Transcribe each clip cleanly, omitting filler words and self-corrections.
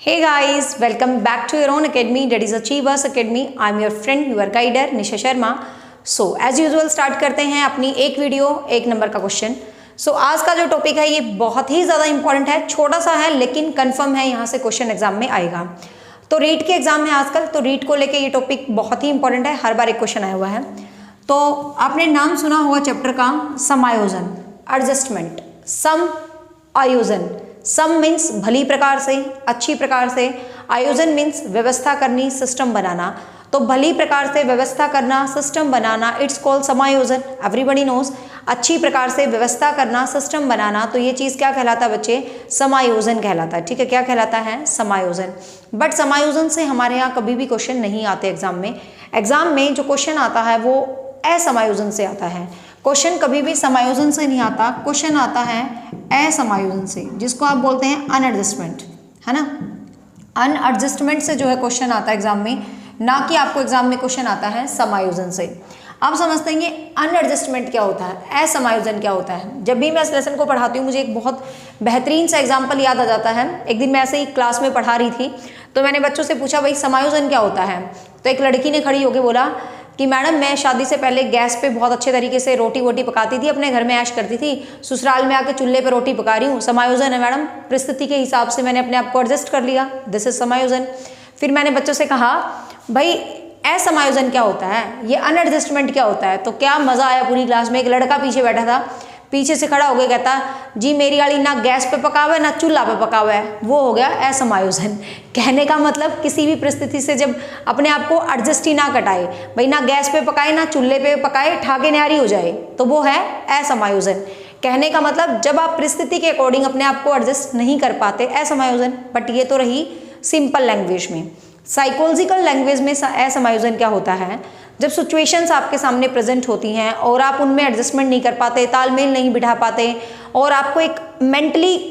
Hey guys, welcome back to your own academy, that is Achievers Academy. I am your friend, your guider Nisha Sharma. So as usual start करते हैं अपनी एक video एक number का question. आज का जो टॉपिक है ये बहुत ही ज़्यादा इंपॉर्टेंट है, छोटा सा है लेकिन कंफर्म है यहाँ से क्वेश्चन एग्जाम में आएगा. तो रीट के एग्जाम है आजकल, तो रीट को लेके ये टॉपिक बहुत ही इंपॉर्टेंट है, हर बार एक क्वेश्चन आया हुआ है. तो आपने नाम सुना होगा चैप्टर का समायोजन, एडजस्टमेंट, सम आयोजन. सम मीन्स भली प्रकार से, अच्छी प्रकार से. आयोजन मीन्स व्यवस्था करनी, सिस्टम बनाना. तो भली प्रकार से व्यवस्था करना, सिस्टम बनाना, इट्स कॉल्ड समायोजन. Everybody knows. अच्छी प्रकार से व्यवस्था करना, सिस्टम बनाना, तो ये चीज़ क्या कहलाता है बच्चे? समायोजन कहलाता है. ठीक है, क्या कहलाता है? समायोजन. बट समायोजन से हमारे यहाँ कभी भी क्वेश्चन नहीं आते एग्जाम में. एग्जाम में जो क्वेश्चन आता है वो असमायोजन से आता है. क्वेश्चन कभी भी समायोजन से नहीं आता, क्वेश्चन आता है असमायोजन से, जिसको आप बोलते हैं अनएडजस्टमेंट, है ना. अनएडजस्टमेंट से जो है क्वेश्चन आता है एग्जाम में, ना कि आपको एग्जाम में क्वेश्चन आता है समायोजन से. आप समझते हैं अनएडजस्टमेंट क्या होता है, असमायोजन क्या होता है. जब भी मैं इस लेसन को पढ़ाती हूँ मुझे एक बहुत बेहतरीन सा एग्जाम्पल याद आ जाता है. एक दिन मैं ऐसे ही क्लास में पढ़ा रही थी तो मैंने बच्चों से पूछा भाई समायोजन क्या होता है. तो एक लड़की ने खड़ी होकर बोला कि मैडम मैं शादी से पहले गैस पे बहुत अच्छे तरीके से रोटी वोटी पकाती थी, अपने घर में ऐश करती थी, ससुराल में आके चूल्हे पे रोटी पका रही हूँ. समायोजन है मैडम, परिस्थिति के हिसाब से मैंने अपने आप को एडजस्ट कर लिया, दिस इज समायोजन. फिर मैंने बच्चों से कहा भाई असमायोजन क्या होता है, ये अनएडजस्टमेंट क्या होता है. तो क्या मज़ा आया पूरी क्लास में. एक लड़का पीछे बैठा था, पीछे से खड़ा हो गया, कहता जी मेरी गाड़ी ना गैस पे पका हुआ है ना चूल्हा पे पका हुआ है, वो हो गया असमायोजन. कहने का मतलब किसी भी परिस्थिति से जब अपने आप को एडजस्ट ही ना कटाए, भाई ना गैस पे पकाए ना चूल्हे पे पकाए, ठाके न्यारी हो जाए, तो वो है असमायोजन. कहने का मतलब जब आप परिस्थिति के अकॉर्डिंग अपने आप को एडजस्ट नहीं कर पाते, असमायोजन. बट ये तो रही सिंपल लैंग्वेज में. साइकोलॉजिकल लैंग्वेज में असमायोजन क्या होता है? जब सिचुएशंस आपके सामने प्रेजेंट होती हैं और आप उनमें एडजस्टमेंट नहीं कर पाते, तालमेल नहीं बिठा पाते और आपको एक मेंटली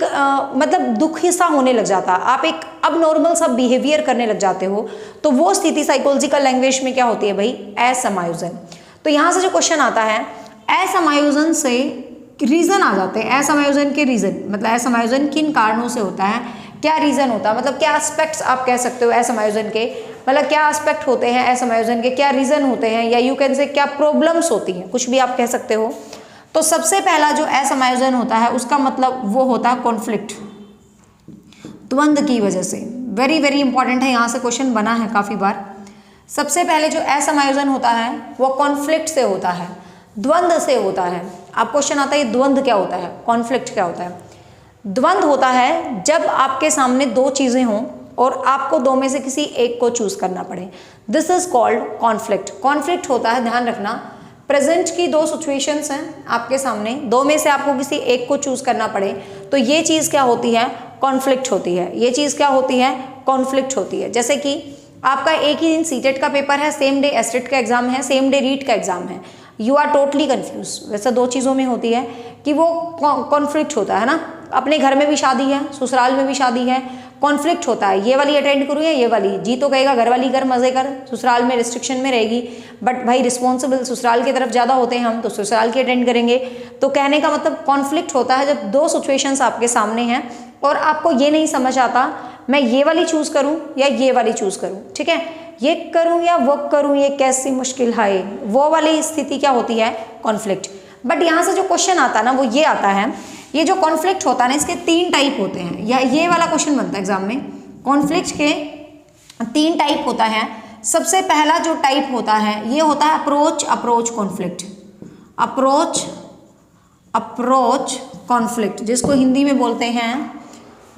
मतलब दुख सा होने लग जाता, आप एक अब नॉर्मल सा बिहेवियर करने लग जाते हो, तो वो स्थिति साइकोलॉजिकल लैंग्वेज में क्या होती है भाई? असमायोजन. तो यहाँ से जो क्वेश्चन आता है, असमायोजन से रीज़न आ जाते हैं. असमायोजन के रीज़न मतलब असमायोजन किन कारणों से होता है, क्या रीज़न होता है, मतलब क्या एस्पेक्ट्स आप कह सकते हो असमायोजन के, मतलब क्या एस्पेक्ट होते हैं असमायोजन के, क्या रीज़न होते हैं, या यू कैन से क्या प्रॉब्लम्स होती हैं, कुछ भी आप कह सकते हो. तो सबसे पहला जो असमायोजन होता है उसका मतलब वो होता है कॉन्फ्लिक्ट, द्वंद्व की वजह से. वेरी वेरी इंपॉर्टेंट है, यहाँ से क्वेश्चन बना है काफ़ी बार. सबसे पहले जो असमायोजन होता है वो कॉन्फ्लिक्ट से होता है, द्वंद्व से होता है. अब क्वेश्चन आता है द्वंद्व क्या होता है, कॉन्फ्लिक्ट क्या होता है. द्वंद्व होता है जब आपके सामने दो चीज़ें हों और आपको दो में से किसी एक को चूज करना पड़े, this is called conflict. Conflict होता है, ध्यान रखना, प्रेजेंट की दो सिचुएशंस हैं आपके सामने, दो में से आपको किसी एक को चूज करना पड़े, तो ये चीज़ क्या होती है? कॉन्फ्लिक्ट होती है. ये चीज़ क्या होती है? कॉन्फ्लिक्ट होती है. जैसे कि आपका एक ही दिन सीटेट का पेपर है, सेम डे एस्टेट का एग्जाम है, सेम डे रीट का एग्जाम है, यू आर टोटली कन्फ्यूज. वैसे दो चीज़ों में होती है कि वो कॉन्फ्लिक्ट होता है ना. अपने घर में भी शादी है, ससुराल में भी शादी है, कॉन्फ्लिक्ट होता है, ये वाली अटेंड करूँ या ये वाली. जी तो कहेगा घर वाली कर, मज़े कर, ससुराल में रिस्ट्रिक्शन में रहेगी, बट भाई रिस्पॉन्सिबल ससुराल की तरफ ज़्यादा होते हैं हम, तो ससुराल की अटेंड करेंगे. तो कहने का मतलब कॉन्फ्लिक्ट होता है जब दो सिचुएशंस आपके सामने हैं और आपको ये नहीं समझ आता मैं ये वाली चूज़ करूँ या ये वाली चूज़ करूँ. ठीक है, ये करूँ या वो करूँ, ये कैसी मुश्किल है, वो वाली स्थिति क्या होती है? कॉन्फ्लिक्ट. बट यहाँ से जो क्वेश्चन आता है ना वो ये आता है, ये जो कॉन्फ्लिक्ट होता है ना इसके तीन टाइप होते हैं, या ये वाला क्वेश्चन बनता है एग्जाम में. कॉन्फ्लिक्ट के तीन टाइप होता है. सबसे पहला जो टाइप होता है ये होता है अप्रोच कॉन्फ्लिक्ट. अप्रोच कॉन्फ्लिक्ट, जिसको हिंदी में बोलते हैं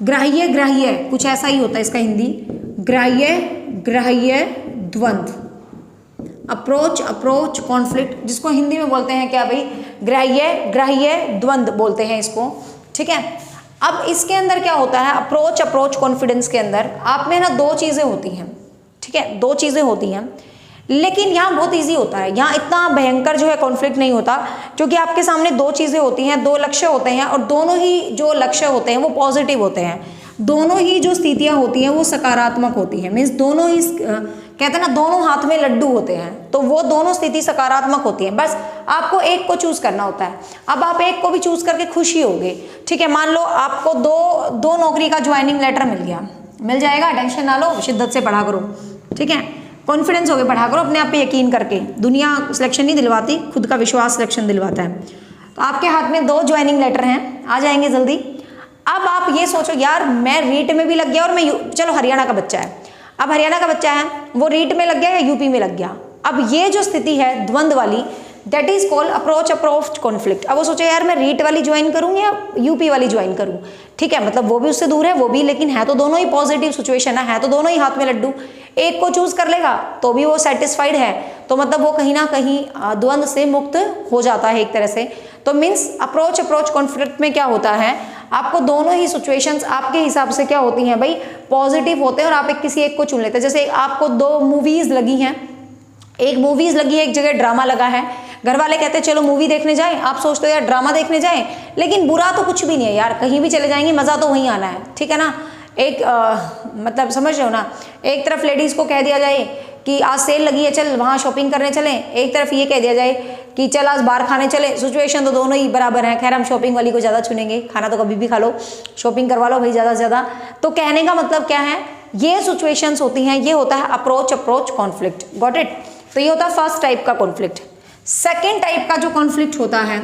ग्राह्य, कुछ ऐसा ही होता है इसका हिंदी, ग्राह्य द्वंद्व. अप्रोच कॉन्फ्लिक्ट, जिसको हिंदी में बोलते हैं क्या भाई? ग्राह्य द्वंद्व बोलते हैं इसको. ठीक है, अब इसके अंदर क्या होता है, अप्रोच कॉन्फिडेंस के अंदर आप में ना दो चीज़ें होती हैं. ठीक है, दो चीज़ें होती हैं, लेकिन यहाँ बहुत इजी होता है, यहाँ इतना भयंकर जो है कॉन्फ्लिक्ट नहीं होता, क्योंकि आपके सामने दो चीज़ें होती हैं, दो लक्ष्य होते हैं, और दोनों ही जो लक्ष्य होते हैं वो पॉजिटिव होते हैं, दोनों ही जो स्थितियाँ होती हैं वो सकारात्मक होती हैं. मीन्स दोनों ही कहते हैं ना दोनों हाथ में लड्डू होते हैं, तो वो दोनों स्थिति सकारात्मक होती है. बस आपको एक को चूज करना होता है. अब आप एक को भी चूज करके खुशी होगी. ठीक है, मान लो आपको दो नौकरी का ज्वाइनिंग लेटर मिल गया, मिल जाएगा, टेंशन ना लो, शिद्दत से पढ़ा करो, ठीक है, कॉन्फिडेंस होकर पढ़ा करो, अपने आप पे यकीन करके। दुनिया सिलेक्शन नहीं दिलवाती, खुद का विश्वास सिलेक्शन दिलवाता है। तो आपके हाथ में 2 ज्वाइनिंग लेटर हैं, आ जाएंगे जल्दी। अब आप ये सोचो यार मैं रीट में भी लग गया और मैं चलो हरियाणा का बच्चा है, अब हरियाणा का बच्चा है वो रीट में लग गया या यूपी में लग गया। अब ये जो स्थिति है द्वंद्व वाली, that is called approach conflict. अब वो सोचे यार मैं रीट वाली ज्वाइन करूँ या यूपी वाली ज्वाइन करूँ, ठीक है, मतलब वो भी उससे दूर है वो भी, लेकिन है तो दोनों ही पॉजिटिव सिचुएशन है तो दोनों ही हाथ में लड्डू। एक को चूज कर लेगा तो भी वो सेटिस्फाइड है, तो मतलब वो कहीं ना कहीं द्वंद्व से मुक्त हो जाता है एक तरह से। तो मीन्स अप्रोच कॉन्फ्लिक्ट में क्या होता है, आपको दोनों ही सिचुएशंस आपके हिसाब से क्या होती हैं भाई, पॉजिटिव होते हैं और आप किसी एक को चुन लेते हैं। जैसे आपको 2 मूवीज लगी हैं, एक मूवीज लगी है, एक जगह ड्रामा लगा है, घर वाले कहते हैं चलो मूवी देखने जाएं, आप सोचते हो यार ड्रामा देखने जाएं, लेकिन बुरा तो कुछ भी नहीं है यार, कहीं भी चले जाएंगे मज़ा तो वहीं आना है, ठीक है ना। एक मतलब समझ रहे हो ना, एक तरफ लेडीज़ को कह दिया जाए कि आज सेल लगी है चल वहाँ शॉपिंग करने चलें, एक तरफ ये कह दिया जाए कि चल आज बाहर खाने चले, सिचुएशन तो दोनों ही बराबर है। खैर हम शॉपिंग वाली को ज़्यादा चुनेंगे, खाना तो कभी भी खा लो, शॉपिंग करवा लो भाई ज़्यादा से ज़्यादा। तो कहने का मतलब क्या है, ये सिचुएशंस होती हैं, ये होता है अप्रोच कॉन्फ्लिक्ट, गॉट इट। तो ये होता है फर्स्ट टाइप का कॉन्फ्लिक्ट। सेकेंड टाइप का जो कॉन्फ्लिक्ट होता है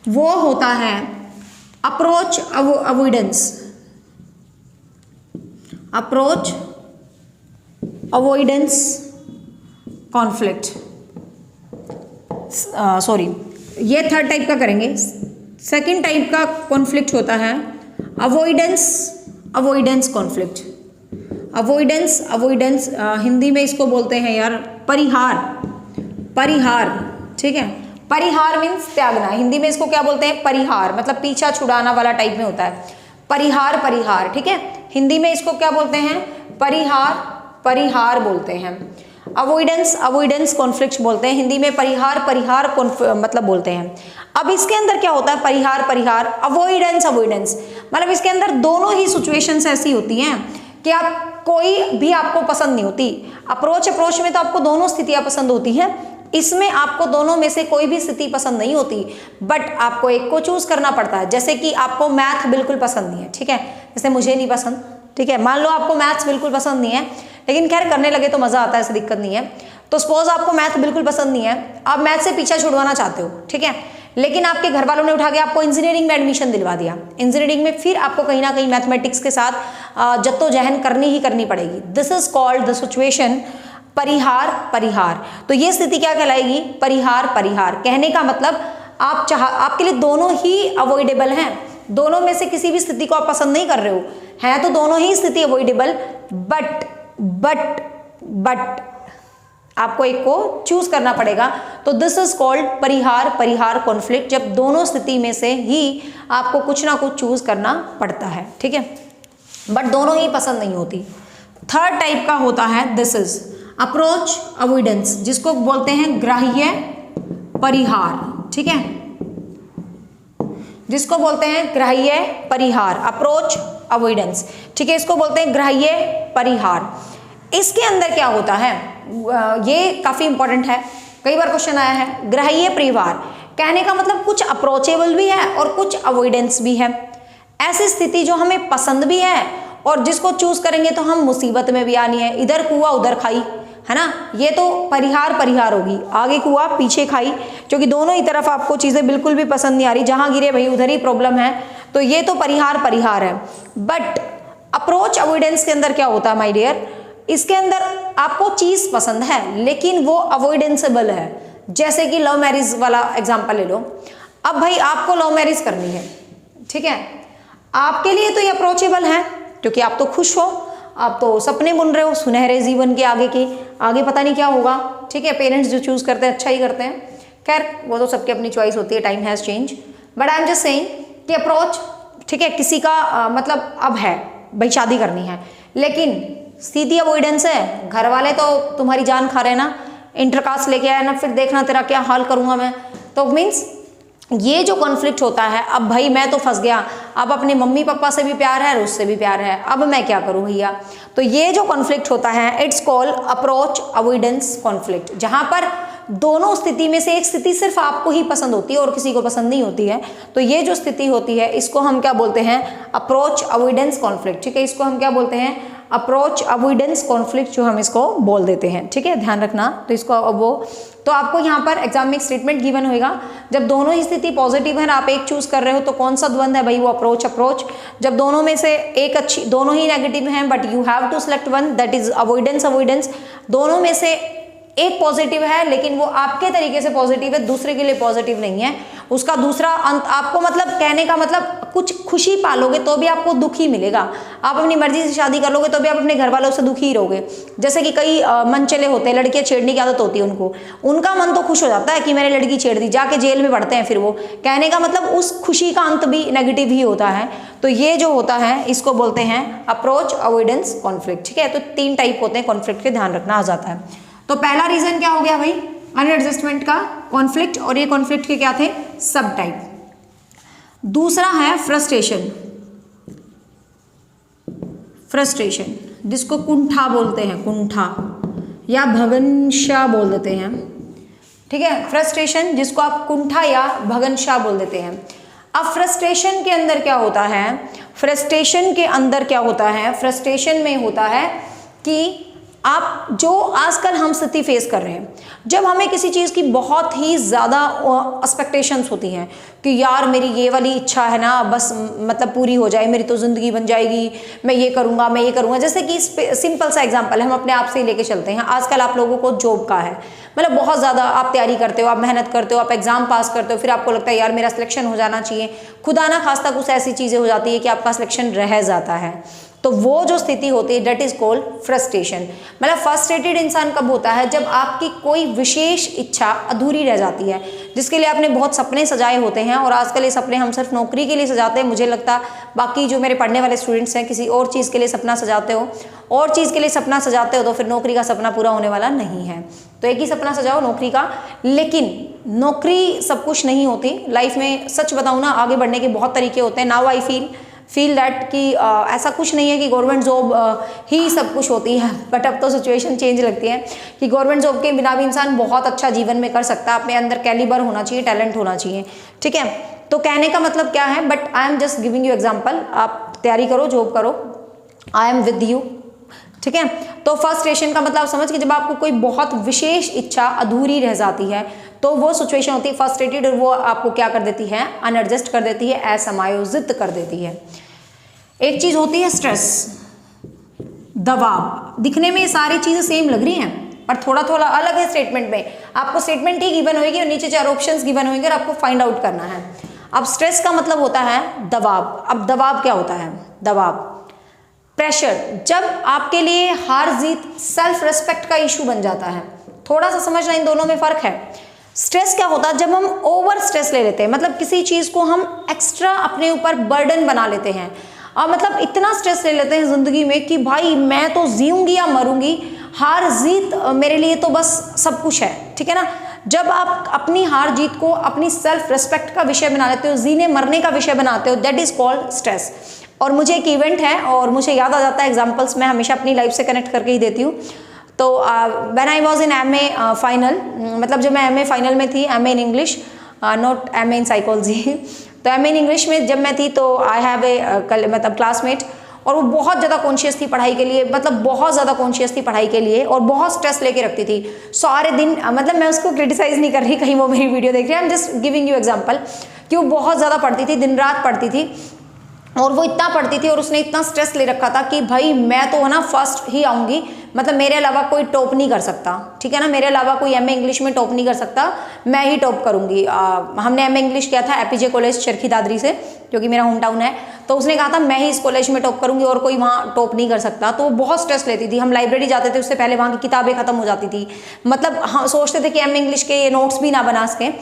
वो होता है approach avoidance, approach avoidance conflict, sorry ये थर्ड टाइप का करेंगे। सेकेंड टाइप का कॉन्फ्लिक्ट होता है अवॉइडेंस कॉन्फ्लिक्ट। अवॉइडेंस हिंदी में इसको बोलते हैं यार परिहार, ठीक है, परिहार मीन्स त्यागना, हिंदी में इसको क्या बोलते हैं, परिहार, मतलब पीछा छुड़ाना वाला टाइप में होता है, परिहार, ठीक है, हिंदी में इसको क्या बोलते हैं, परिहार बोलते हैं। अवॉइडेंस कॉन्फ्लिक्ट बोलते हैं, हिंदी में परिहार मतलब बोलते हैं। अब इसके अंदर क्या होता है, परिहार अवॉइडेंस मतलब इसके अंदर दोनों ही सिचुएशंस ऐसी होती हैं कि आप कोई भी आपको पसंद नहीं होती। अप्रोच में तो आपको दोनों स्थितियां पसंद होती हैं, इसमें आपको दोनों में से कोई भी स्थिति पसंद नहीं होती, बट आपको एक को चूज करना पड़ता है। जैसे कि आपको मैथ बिल्कुल पसंद नहीं है, ठीक है, जैसे मुझे नहीं पसंद, ठीक है, मान लो आपको मैथ्स बिल्कुल पसंद नहीं है, लेकिन खैर करने लगे तो मजा आता है, ऐसी दिक्कत नहीं है। तो सपोज आपको मैथ बिल्कुल पसंद नहीं है, आप मैथ से पीछा छुड़वाना चाहते हो, ठीक है, लेकिन आपके घर वालों ने उठा के आपको इंजीनियरिंग में एडमिशन दिलवा दिया। इंजीनियरिंग में फिर आपको कहीं ना कहीं मैथमेटिक्स के साथ जद्दोजहद करनी ही करनी पड़ेगी। This is called the situation परिहार। तो ये स्थिति क्या कहलाएगी, परिहार। कहने का मतलब आपके लिए दोनों ही अवॉइडेबल हैं, दोनों में से किसी भी स्थिति को आप पसंद नहीं कर रहे हो, हैं तो दोनों ही स्थिति अवॉइडेबल, बट आपको एक को चूज करना पड़ेगा। तो this is called Parihar conflict, जब दोनों स्थिति में से ही आपको कुछ ना कुछ चूज करना पड़ता है, ठीक है, बट दोनों ही पसंद नहीं होती। थर्ड टाइप का होता है दिस इज अप्रोच अवॉइडेंस, जिसको बोलते हैं ग्राह्य परिहार, ठीक है, जिसको बोलते हैं ग्राह्य परिहार, अप्रोच अवॉइडेंस, ठीक है, इसको बोलते हैं ग्राह्य परिहार। इसके अंदर क्या होता है, ये काफी इंपॉर्टेंट है, कई बार क्वेश्चन आया है। ग्राह्य परिहार कहने का मतलब कुछ अप्रोचेबल भी है और कुछ अवॉइडेंस भी है, ऐसी स्थिति जो हमें पसंद भी है और जिसको चूज करेंगे तो हम मुसीबत में भी आनी है, इधर कुआ उधर खाई, है ना, ये तो परिहार होगी, आगे कुआ पीछे खाई, क्योंकि दोनों ही तरफ आपको चीजें बिल्कुल भी पसंद नहीं आ रही, जहां गिरे भाई उधर ही प्रॉब्लम है, तो ये तो परिहार है। बट अप्रोच अवॉइडेंस के अंदर क्या होता है माय डियर, इसके अंदर आपको चीज पसंद है लेकिन वो अवॉइडेंसेबल है। जैसे कि लव मैरिज वाला एग्जांपल ले लो, अब भाई आपको लव मैरिज करनी है, ठीक है, आपके लिए तो ये अप्रोचेबल है क्योंकि आप तो खुश हो, आप तो सपने बुन रहे हो सुनहरे जीवन के आगे पता नहीं क्या होगा, ठीक है, पेरेंट्स जो चूज करते हैं अच्छा ही करते हैं, खैर वो तो सबकी अपनी चॉइस होती है, time has change, but I am just saying कि अप्रोच, ठीक है, किसी का मतलब अब है भाई शादी करनी है, लेकिन सीधी अवॉइडेंस है, घर वाले तो तुम्हारी जान खा रहे ना, इंटरकास्ट लेके आया ना, फिर देखना तेरा क्या हाल करूंगा मैं, तो मीन्स ये जो कॉन्फ्लिक्ट होता है, अब भाई मैं तो फंस गया, अब अपने मम्मी पापा से भी प्यार है और उससे भी प्यार है, अब मैं क्या करूं भैया। तो ये जो कॉन्फ्लिक्ट होता है it's called approach avoidance conflict, जहां पर दोनों स्थिति में से एक स्थिति सिर्फ आपको ही पसंद होती है और किसी को पसंद नहीं होती है, तो ये जो स्थिति होती है इसको हम क्या बोलते हैं, अप्रोच अवॉइडेंस कॉन्फ्लिक्ट, ठीक है, इसको हम क्या बोलते हैं, अप्रोच अवॉइडेंस कॉन्फ्लिक्ट जो हम इसको बोल देते हैं, ठीक है, ध्यान रखना। तो इसको वो तो आपको यहाँ पर एग्जाम में एक स्टेटमेंट गिवन होगा, जब दोनों ही स्थिति पॉजिटिव है ना, आप एक चूज कर रहे हो तो कौन सा द्वंद है भाई, वो अप्रोच। जब दोनों में से एक अच्छी, दोनों ही नेगेटिव हैं but you have to select one, that is avoidance. दोनों में से एक पॉजिटिव है लेकिन वो आपके तरीके से पॉजिटिव है, दूसरे के लिए पॉजिटिव नहीं है, उसका दूसरा अंत आपको, मतलब कहने का मतलब कुछ खुशी पालोगे तो भी आपको दुख ही मिलेगा। आप अपनी मर्जी से शादी कर लोगे तो भी आप अपने घर वालों से दुखी ही रहोगे। जैसे कि कई मन चले होते हैं, लड़कियां छेड़ने की आदत होती है उनको, उनका मन तो खुश हो जाता है कि मैंने लड़की छेड़ दी, जाके जेल में पड़ते हैं फिर वो, कहने का मतलब उस खुशी का अंत भी नेगेटिव ही होता है। तो ये जो होता है इसको बोलते हैं अप्रोच अवॉइडेंस कॉन्फ्लिक्ट, ठीक है। तो 3 टाइप होते हैं कॉन्फ्लिक्ट के, ध्यान रखना आ जाता है। तो पहला रीजन क्या हो गया भाई, अनएडजस्टमेंट का कॉन्फ्लिक्ट, और ये कॉन्फ्लिक्ट के क्या थे, सब टाइप। दूसरा है फ्रस्ट्रेशन, जिसको कुंठा बोलते हैं, कुंठा या भगनशा बोल देते हैं, ठीक है। फ्रस्ट्रेशन जिसको आप कुंठा या भगनशा बोल देते हैं। अब फ्रस्ट्रेशन के अंदर क्या होता है, फ्रस्ट्रेशन में होता है कि आप जो आजकल हम स्थिति फेस कर रहे हैं, जब हमें किसी चीज़ की बहुत ही ज़्यादा एक्सपेक्टेशंस होती हैं कि यार मेरी ये वाली इच्छा है ना, बस मतलब पूरी हो जाए, मेरी तो ज़िंदगी बन जाएगी, मैं ये करूँगा। जैसे कि सिंपल सा एग्जांपल है, हम अपने आप से ही लेके चलते हैं। आजकल आप लोगों को जॉब का है, मतलब बहुत ज़्यादा आप तैयारी करते हो, आप मेहनत करते हो, आप एग्जाम पास करते हो, फिर आपको लगता है यार मेरा सिलेक्शन हो जाना चाहिए, खुदा ना खास्ता कुछ ऐसी चीज़ें हो जाती है कि आपका सिलेक्शन रह जाता है। तो वो जो स्थिति होती है डेट इज कॉल्ड फ्रस्ट्रेशन। मतलब फ्रस्ट्रेटेड इंसान कब होता है, जब आपकी कोई विशेष इच्छा अधूरी रह जाती है, जिसके लिए आपने बहुत सपने सजाए होते हैं, और आजकल ये सपने हम सिर्फ नौकरी के लिए सजाते हैं, मुझे लगता है बाकी जो मेरे पढ़ने वाले स्टूडेंट्स हैं किसी और चीज़ के लिए सपना सजाते हो, तो फिर नौकरी का सपना पूरा होने वाला नहीं है। तो एक ही सपना सजाओ नौकरी का, लेकिन नौकरी सब कुछ नहीं होती लाइफ में। सच बताऊँ ना, आगे बढ़ने के बहुत तरीके होते हैं। नाउ आई फील दैट कि ऐसा कुछ नहीं है कि गवर्नमेंट जॉब ही सब कुछ होती है, बट अब तो सिचुएशन चेंज लगती है कि गवर्नमेंट जॉब के बिना भी इंसान बहुत अच्छा जीवन में कर सकता है। अपने अंदर कैलिबर होना चाहिए, टैलेंट होना चाहिए, ठीक है। तो कहने का मतलब क्या है, but I am just giving you example. आप तैयारी करो, जॉब करो, आई एम विद यू, ठीक है। तो फ्रस्ट्रेशन का मतलब समझ के, जब आपको कोई बहुत विशेष इच्छा अधूरी रह जाती है तो वो सिचुएशन होती है फ्रस्ट्रेटेड, और वो आपको क्या कर देती है, अनएडजस्ट कर देती है, असमायोजित कर देती है। एक चीज होती है स्ट्रेस, दबाव। दिखने में सारी चीजें सेम लग रही हैं पर थोड़ा थोड़ा अलग है स्टेटमेंट में। आपको स्टेटमेंट ही गिवन होगी और नीचे 4 ऑप्शंस गिवन होंगे और आपको फाइंड आउट करना है। अब स्ट्रेस का मतलब होता है दबाव। अब दबाव क्या होता है, दबाव, प्रेशर, जब आपके लिए हार जीत सेल्फ रेस्पेक्ट का इशू बन जाता है। थोड़ा सा समझना, इन दोनों में फर्क है। स्ट्रेस क्या होता है, जब हम ओवर स्ट्रेस ले लेते हैं, मतलब किसी चीज को हम एक्स्ट्रा अपने ऊपर बर्डन बना लेते हैं, और मतलब इतना स्ट्रेस ले लेते हैं जिंदगी में कि भाई मैं तो जीऊंगी या मरूंगी, हार जीत मेरे लिए तो बस सब कुछ है, ठीक है ना। जब आप अपनी हार जीत को अपनी सेल्फ रेस्पेक्ट का विषय बना लेते हो, जीने मरने का विषय बनाते हो, दैट इज कॉल्ड स्ट्रेस। और मुझे एक इवेंट है और मुझे याद आ जाता है, एग्जाम्पल्स मैं हमेशा अपनी लाइफ से कनेक्ट करके ही देती हूँ। तो when I was in MA final, मतलब जब मैं एमए फाइनल में थी, MA in English, not MA in psychology, तो एमए इन इंग्लिश में जब मैं थी तो आई हैव ए मतलब क्लासमेट, और वो बहुत ज़्यादा कॉन्शियस थी पढ़ाई के लिए, मतलब बहुत ज़्यादा कॉन्शियस थी पढ़ाई के लिए, और बहुत स्ट्रेस लेके रखती थी सारे दिन। मतलब मैं उसको क्रिटिसाइज़ नहीं कर रही, कहीं वो मेरी वीडियो देख रही है, I am just giving you example कि वो बहुत ज़्यादा पढ़ती थी, दिन रात पढ़ती थी, और वो इतना पढ़ती थी और उसने इतना स्ट्रेस ले रखा था कि भाई मैं तो है ना फर्स्ट ही आऊँगी, मतलब मेरे अलावा कोई टॉप नहीं कर सकता, ठीक है ना, मेरे अलावा कोई एमए इंग्लिश में टॉप नहीं कर सकता, मैं ही टॉप करूँगी। हमने एमए इंग्लिश किया था एपीजे कॉलेज चरखी दादरी से, जो कि मेरा होम टाउन है, तो उसने कहा था मैं ही इस कॉलेज में टॉप करूँगी और कोई वहाँ टॉप नहीं कर सकता। तो वो बहुत स्ट्रेस लेती थी। हम लाइब्रेरी जाते थे, उससे पहले वहाँ की किताबें खत्म हो जाती थी, मतलब हम सोचते थे कि एमए इंग्लिश के नोट्स भी ना बना सकें,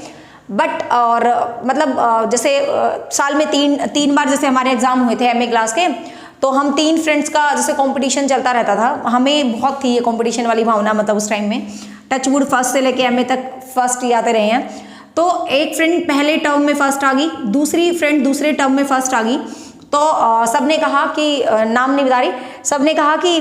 बट और मतलब जैसे साल में तीन बार जैसे हमारे एग्जाम हुए थे एमए क्लास के, तो हम 3 फ्रेंड्स का जैसे कंपटीशन चलता रहता था, हमें बहुत थी ये कंपटीशन वाली भावना, मतलब उस टाइम में टचवुड फर्स्ट से लेके एमए तक फर्स्ट ही आते रहे हैं। तो एक फ्रेंड पहले टर्म में फर्स्ट आ गई, दूसरी फ्रेंड दूसरे टर्म में फर्स्ट आ गई, तो सबने कहा कि नाम नहीं बता रही, सबने कहा कि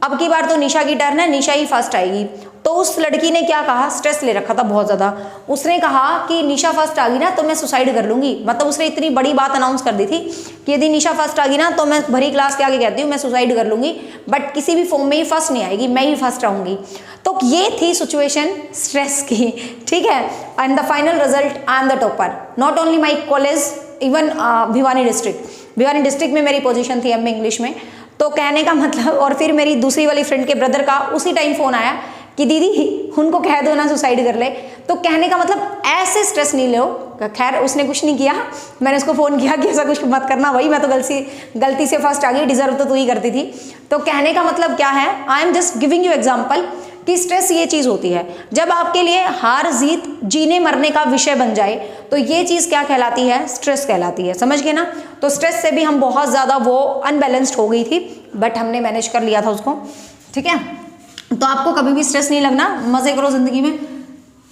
अब की बार तो निशा की टर्न है, निशा ही फर्स्ट आएगी। तो उस लड़की ने क्या कहा, स्ट्रेस ले रखा था बहुत ज़्यादा, उसने कहा कि निशा फर्स्ट आ गई ना तो मैं सुसाइड कर लूँगी। मतलब उसने इतनी बड़ी बात अनाउंस कर दी थी कि यदि निशा फर्स्ट आ गई ना तो मैं भरी क्लास के आगे कहती हूँ मैं सुसाइड कर लूँगी, बट किसी भी फॉर्म में ही फर्स्ट नहीं आएगी, मैं ही फर्स्ट रहूँगी। तो ये थी सिचुएशन स्ट्रेस की, ठीक है। And the final result, I am the topper, not only my college, even Bhiwani district में मेरी पोजीशन थी एमए इंग्लिश में। तो कहने का मतलब, और फिर मेरी दूसरी वाली फ्रेंड के ब्रदर का उसी टाइम फ़ोन आया कि दीदी उनको कह दो ना सुसाइड कर ले। तो कहने का मतलब ऐसे स्ट्रेस नहीं लो। खैर उसने कुछ नहीं किया, मैंने उसको फ़ोन किया कि ऐसा कुछ मत करना भाई, मैं तो गलती से फर्स्ट आ गई, डिजर्व तो तू ही करती थी। तो कहने का मतलब क्या है, I am just giving you example कि स्ट्रेस ये चीज़ होती है, जब आपके लिए हार जीत जीने मरने का विषय बन जाए तो ये चीज़ क्या कहलाती है, स्ट्रेस कहलाती है। समझ गए ना। तो स्ट्रेस से भी हम बहुत ज़्यादा वो अनबैलेंस्ड हो गई थी, बट हमने मैनेज कर लिया था उसको, ठीक है। तो आपको कभी भी स्ट्रेस नहीं लगना, मज़े करो ज़िंदगी में।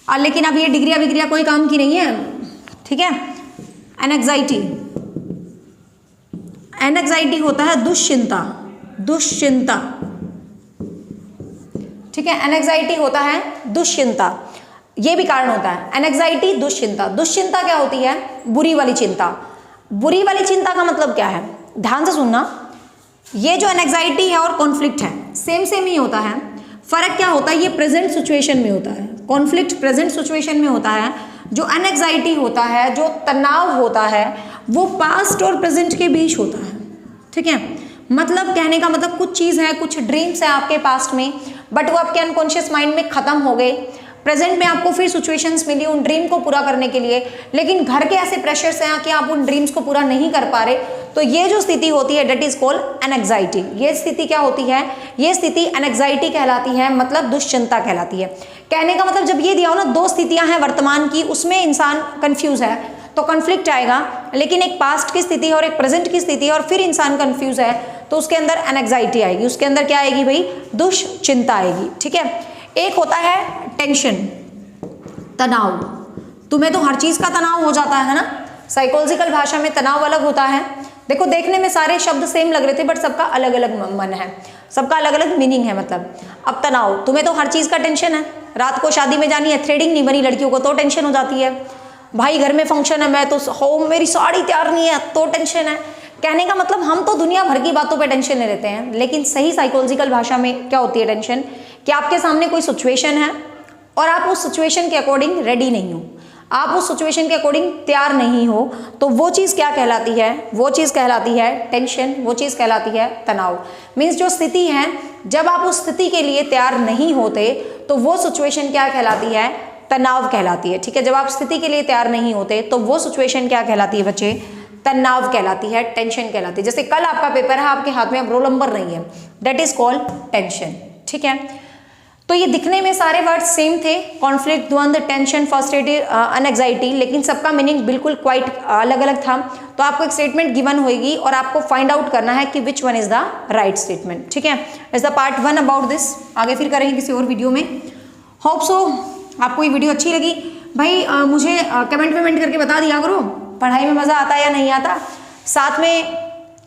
लेकिन अब ये डिग्रियाँ कोई काम की नहीं है, ठीक है। एनएग्जाइटी होता है दुश्चिंता, ठीक है। एनएग्जाइटी होता है दुश्चिंता, ये भी कारण होता है। एनएग्जाइटी, दुश्चिंता क्या होती है, बुरी वाली चिंता। बुरी वाली चिंता का मतलब क्या है, ध्यान से सुनना। ये जो एनएग्जाइटी है और कॉन्फ्लिक्ट है सेम ही होता है। फर्क क्या होता है, ये प्रेजेंट सिचुएशन में होता है, कॉन्फ्लिक्ट प्रेजेंट सिचुएशन में होता है। जो एनएग्जाइटी होता है, जो तनाव होता है, वो पास्ट और प्रेजेंट के बीच होता है, ठीक है। मतलब कहने का मतलब कुछ चीज़ है, कुछ ड्रीम्स है आपके पास्ट में, बट वो आपके अनकॉन्शियस माइंड में खत्म हो गए। प्रेजेंट में आपको फिर सिचुएशंस मिली उन ड्रीम को पूरा करने के लिए, लेकिन घर के ऐसे प्रेशर्स हैं कि आप उन ड्रीम्स को पूरा नहीं कर पा रहे। तो ये जो स्थिति होती है डेट इज कॉल्ड एनएग्जाइटी। ये स्थिति क्या होती है, ये स्थिति एनएग्जाइटी कहलाती है, मतलब दुश्चिंता कहलाती है। कहने का मतलब जब ये दिया हो ना, दो स्थितियां हैं वर्तमान की, उसमें इंसान कंफ्यूज है तो कॉन्फ्लिक्ट आएगा। लेकिन एक पास्ट की स्थिति है और एक प्रेजेंट की स्थिति है और फिर इंसान कंफ्यूज है तो उसके अंदर एनएग्जाइटी आएगी, उसके अंदर क्या आएगी भाई, दुश्चिंता आएगी, ठीक है। एक होता है टेंशन, तनाव। तुम्हें तो हर चीज का तनाव हो जाता है ना। साइकोलॉजिकल भाषा में तनाव अलग होता है। देखो देखने में सारे शब्द सेम लग रहे थे, बट सबका अलग अलग मन है, सबका अलग अलग मीनिंग है। मतलब अब तनाव, तुम्हें तो हर चीज का टेंशन है। रात को शादी में जानी है, थ्रेडिंग नहीं बनी लड़कियों को तो टेंशन हो जाती है। भाई घर में फंक्शन है, मैं तो मेरी साड़ी तैयार नहीं है तो टेंशन है। कहने का मतलब हम तो दुनिया भर की बातों पे टेंशन ले लेते हैं, लेकिन सही साइकोलॉजिकल भाषा में क्या होती है टेंशन, कि आपके सामने कोई सिचुएशन है और आप उस सिचुएशन के अकॉर्डिंग रेडी नहीं हो, आप उस सिचुएशन के अकॉर्डिंग तैयार नहीं हो, तो वो चीज़ क्या कहलाती है, वो चीज़ कहलाती है टेंशन, वो चीज़ कहलाती है तनाव। मीन्स जो स्थिति है, जब आप उस स्थिति के लिए तैयार नहीं होते तो वो सिचुएशन क्या कहलाती है, तनाव कहलाती है, ठीक है। जब आप स्थिति के लिए तैयार नहीं होते तो वो सिचुएशन क्या कहलाती है बच्चे, तनाव कहलाती है, टेंशन कहलाती है। जैसे कल आपका पेपर है, आपके हाथ में अब रोल नंबर नहीं है, दैट इज कॉल्ड टेंशन, ठीक है। तो ये दिखने में सारे वर्ड सेम थे, कॉन्फ्लिक्ट, द्वंद, टेंशन, फ्रस्ट्रेटेड, एंजाइटी, लेकिन सबका मीनिंग बिल्कुल क्वाइट अलग अलग था। तो आपको एक स्टेटमेंट गिवन होगी और आपको फाइंड आउट करना है कि which one is the right statement, ठीक है। Is the part 1 about this. आगे फिर करेंगे किसी और वीडियो में। होप सो आपको ये वीडियो अच्छी लगी। भाई मुझे कमेंट करके बता दिया करो पढ़ाई में मज़ा आता है या नहीं आता। साथ में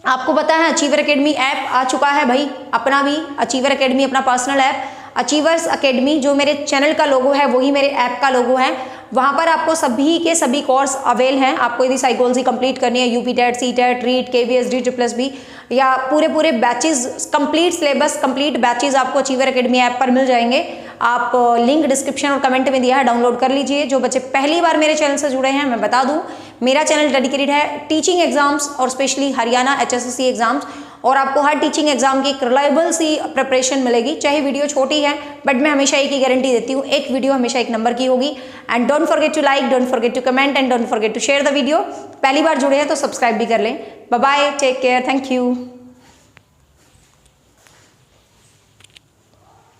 आपको पता है अचीवर एकेडमी ऐप आ चुका है भाई, अपना भी अचीवर एकेडमी, अपना पर्सनल ऐप अचीवर्स एकेडमी। जो मेरे चैनल का लोगो है वही मेरे ऐप का लोगो है। वहाँ पर आपको सभी के सभी कोर्स अवेल हैं। आपको यदि साइकोलॉजी कंप्लीट करनी है, UP TET, C TET, REET, KVS, DSSB या पूरे batches, complete syllabus, complete batches आपको अचीवर एकेडमी ऐप पर मिल जाएंगे। आप लिंक डिस्क्रिप्शन और कमेंट में दिया है, डाउनलोड कर लीजिए। जो बच्चे पहली बार मेरे चैनल से जुड़े हैं, मैं बता दूं मेरा चैनल डेडिकेटेड है टीचिंग एग्जाम्स और स्पेशली हरियाणा HSSC एग्जाम्स, और आपको हर टीचिंग एग्जाम की एक रिलायबल सी प्रिपरेशन मिलेगी। चाहे वीडियो छोटी है, बट मैं हमेशा एक ही गारंटी देती हूँ, एक वीडियो हमेशा एक नंबर की होगी। And don't forget to like, don't forget to comment and don't forget to share the video. पहली बार जुड़े हैं तो सब्सक्राइब भी कर लें। Bye bye, take care, thank you.